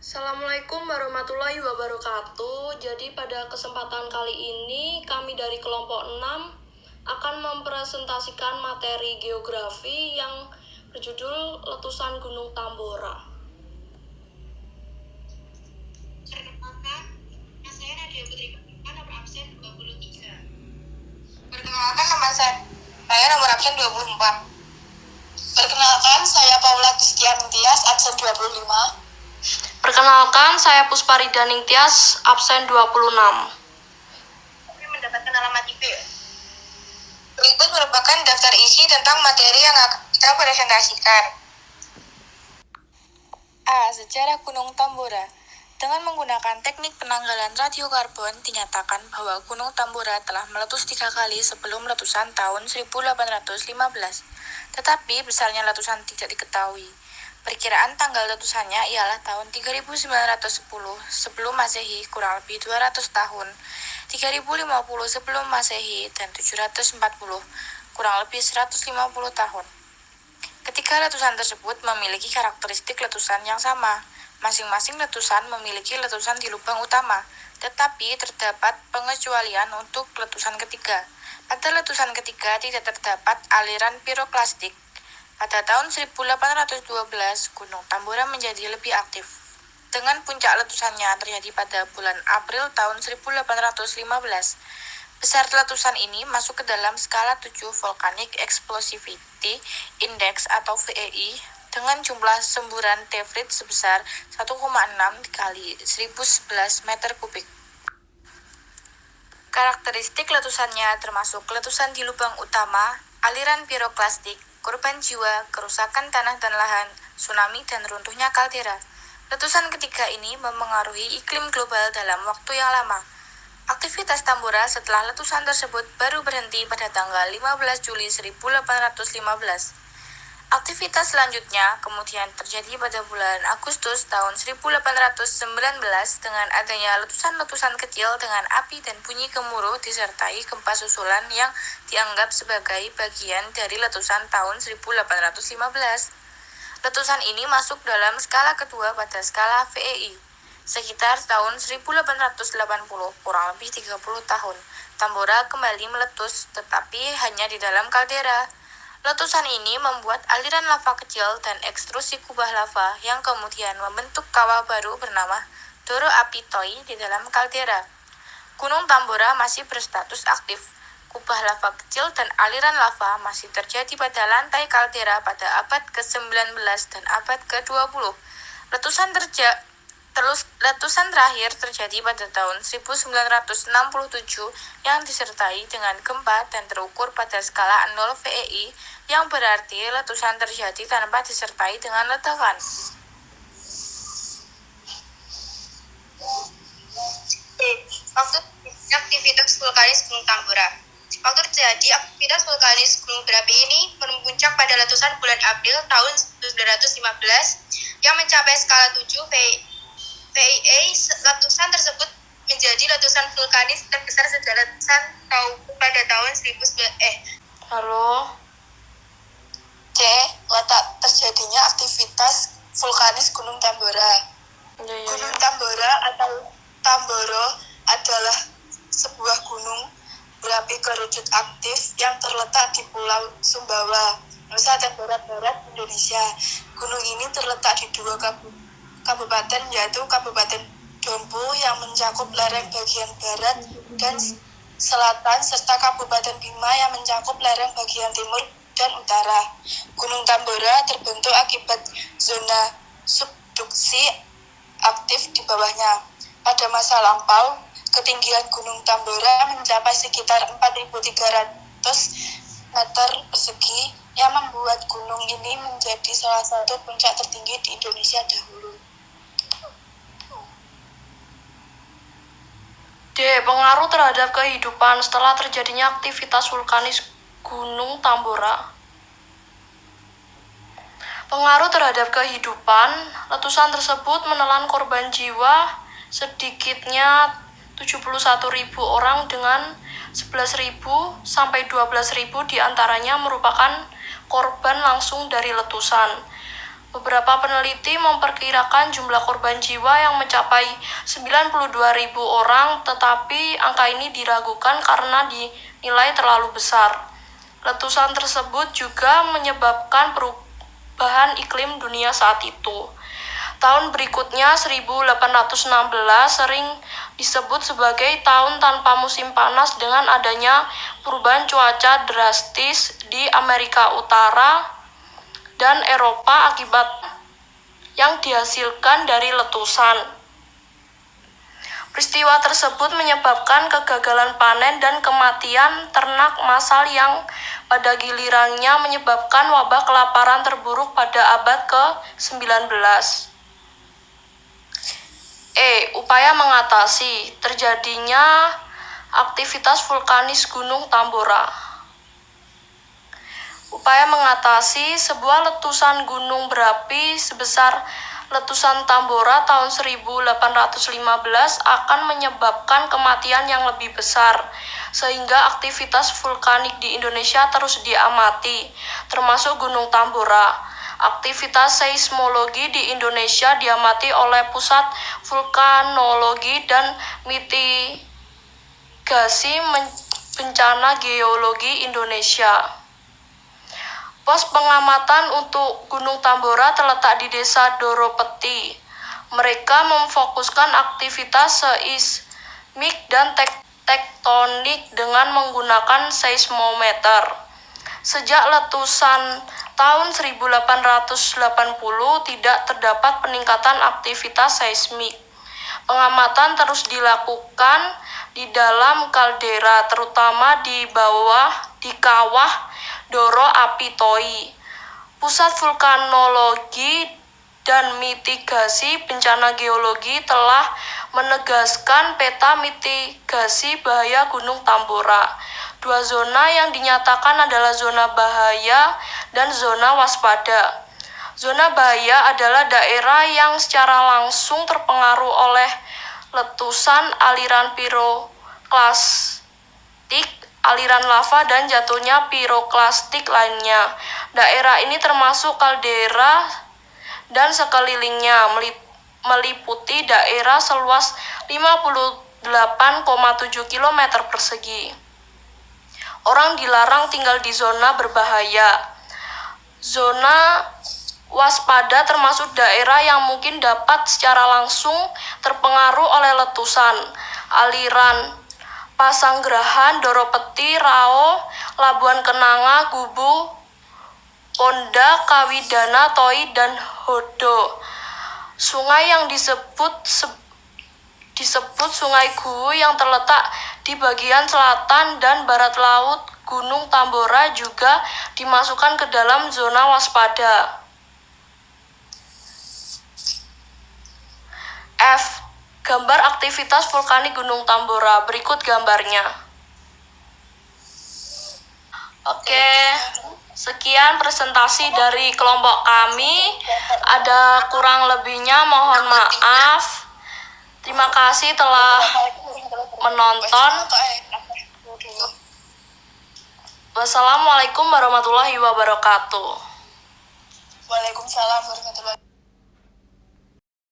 Assalamualaikum warahmatullahi wabarakatuh. Jadi pada kesempatan kali ini kami dari kelompok 6 akan mempresentasikan materi geografi yang berjudul Letusan Gunung Tambora. Perkenalkan, saya Nadia Putri nomor absen 23. Perkenalkan, nama saya nomor absen 24. Perkenalkan, saya Paula Kristian Tias, absen 25. Perkenalkan, saya Pusparida Ningtyas, absen 26. Kami mendapatkan alamat IP. Berikut merupakan daftar isi tentang materi yang akan kita presentasikan. A. Sejarah Gunung Tambora. Dengan menggunakan teknik penanggalan radiokarbon, dinyatakan bahwa Gunung Tambora telah meletus 3 kali sebelum letusan tahun 1815. Tetapi besarnya letusan tidak diketahui. Perkiraan tanggal letusannya ialah tahun 3910 sebelum Masehi, kurang lebih 200 tahun, 3050 sebelum Masehi, dan 740, kurang lebih 150 tahun. Ketiga letusan tersebut memiliki karakteristik letusan yang sama. Masing-masing letusan memiliki letusan di lubang utama, tetapi terdapat pengecualian untuk letusan ketiga. Pada letusan ketiga tidak terdapat aliran piroklastik. Pada tahun 1812, Gunung Tambora menjadi lebih aktif. Dengan puncak letusannya terjadi pada bulan April tahun 1815. Besar letusan ini masuk ke dalam skala 7 Volcanic Explosivity Index atau VEI dengan jumlah semburan tefrit sebesar 1,6 kali 1011 meter kubik. Karakteristik letusannya termasuk letusan di lubang utama, aliran piroklastik, korban jiwa, kerusakan tanah dan lahan, tsunami, dan runtuhnya kaldera. Letusan ketiga ini memengaruhi iklim global dalam waktu yang lama. Aktivitas Tambora setelah letusan tersebut baru berhenti pada tanggal 15 Juli 1815. Aktivitas selanjutnya kemudian terjadi pada bulan Agustus tahun 1819 dengan adanya letusan-letusan kecil dengan api dan bunyi gemuruh disertai gempa susulan yang dianggap sebagai bagian dari letusan tahun 1815. Letusan ini masuk dalam skala kedua pada skala VEI. Sekitar tahun 1880, kurang lebih 30 tahun, Tambora kembali meletus tetapi hanya di dalam kaldera. Letusan ini membuat aliran lava kecil dan ekstrusi kubah lava yang kemudian membentuk kawah baru bernama Doro Api Toi di dalam kaldera. Gunung Tambora masih berstatus aktif. Kubah lava kecil dan aliran lava masih terjadi pada lantai kaldera pada abad ke-19 dan abad ke-20. Letusan terakhir terjadi pada tahun 1967 yang disertai dengan gempa dan terukur pada skala 0 VEI yang berarti letusan terjadi tanpa disertai dengan ledakan. Waktu aktivitas vulkanis Gunung Tambora. Waktu terjadi aktivitas vulkanis gunung berapi ini berpuncak pada letusan bulan April tahun 1915 yang mencapai skala 7 VEI. Letusan tersebut menjadi letusan vulkanis terbesar sejak letusan pada tahun 1900. Halo. C. Letak terjadinya aktivitas vulkanis Gunung Tambora. Gunung Tambora atau Tamboro adalah sebuah gunung berapi kerucut aktif yang terletak di Pulau Sumbawa, Nusa Tenggara Barat, Indonesia. Gunung ini terletak di dua kabupaten, yaitu Kabupaten Dompu yang mencakup lereng bagian barat dan selatan, serta Kabupaten Bima yang mencakup lereng bagian timur dan utara. Gunung Tambora terbentuk akibat zona subduksi aktif di bawahnya. Pada masa lampau, ketinggian Gunung Tambora mencapai sekitar 4.300 meter persegi yang membuat gunung ini menjadi salah satu puncak tertinggi di Indonesia dahulu. D. Pengaruh terhadap kehidupan setelah terjadinya aktivitas vulkanis Gunung Tambora. Pengaruh terhadap kehidupan, letusan tersebut menelan korban jiwa sedikitnya 71.000 orang dengan 11.000 sampai 12.000 diantaranya merupakan korban langsung dari letusan. Beberapa peneliti memperkirakan jumlah korban jiwa yang mencapai 92.000 orang, tetapi angka ini diragukan karena dinilai terlalu besar. Letusan tersebut juga menyebabkan perubahan iklim dunia saat itu. Tahun berikutnya, 1816, sering disebut sebagai tahun tanpa musim panas dengan adanya perubahan cuaca drastis di Amerika Utara dan Eropa akibat yang dihasilkan dari letusan. Peristiwa tersebut menyebabkan kegagalan panen dan kematian ternak massal yang pada gilirannya menyebabkan wabah kelaparan terburuk pada abad ke-19. Upaya mengatasi terjadinya aktivitas vulkanis Gunung Tambora. Upaya mengatasi sebuah letusan gunung berapi sebesar letusan Tambora tahun 1815 akan menyebabkan kematian yang lebih besar, sehingga aktivitas vulkanik di Indonesia terus diamati, termasuk Gunung Tambora. Aktivitas seismologi di Indonesia diamati oleh Pusat Vulkanologi dan Mitigasi Bencana Geologi Indonesia. Pos pengamatan untuk Gunung Tambora terletak di Desa Doropeti. Mereka memfokuskan aktivitas seismik dan tektonik dengan menggunakan seismometer. Sejak letusan tahun 1880 tidak terdapat peningkatan aktivitas seismik. Pengamatan terus dilakukan di dalam kaldera, terutama di kawah Doro Api Toi. Pusat Vulkanologi dan Mitigasi Bencana Geologi telah menegaskan peta mitigasi bahaya Gunung Tambora. Dua zona yang dinyatakan adalah zona bahaya dan zona waspada. Zona bahaya adalah daerah yang secara langsung terpengaruh oleh letusan, aliran piroklastik, aliran lava, dan jatuhnya piroklastik lainnya. Daerah ini termasuk kaldera dan sekelilingnya, meliputi daerah seluas 58,7 km persegi. Orang dilarang tinggal di zona berbahaya. Zona waspada termasuk daerah yang mungkin dapat secara langsung terpengaruh oleh letusan, aliran Pasanggerahan, Doropeti, Rao, Labuan Kenanga, Gubu, Ponda, Kawidana, Toi, dan Hodo. Sungai yang disebut Sungai Guwu yang terletak di bagian selatan dan barat laut Gunung Tambora juga dimasukkan ke dalam zona waspada. Gambar aktivitas vulkanik Gunung Tambora. Berikut gambarnya. Oke, sekian presentasi dari kelompok kami. Ada kurang lebihnya mohon maaf. Terima kasih telah menonton. Wassalamualaikum warahmatullahi wabarakatuh. Waalaikumsalam warahmatullahi wabarakatuh.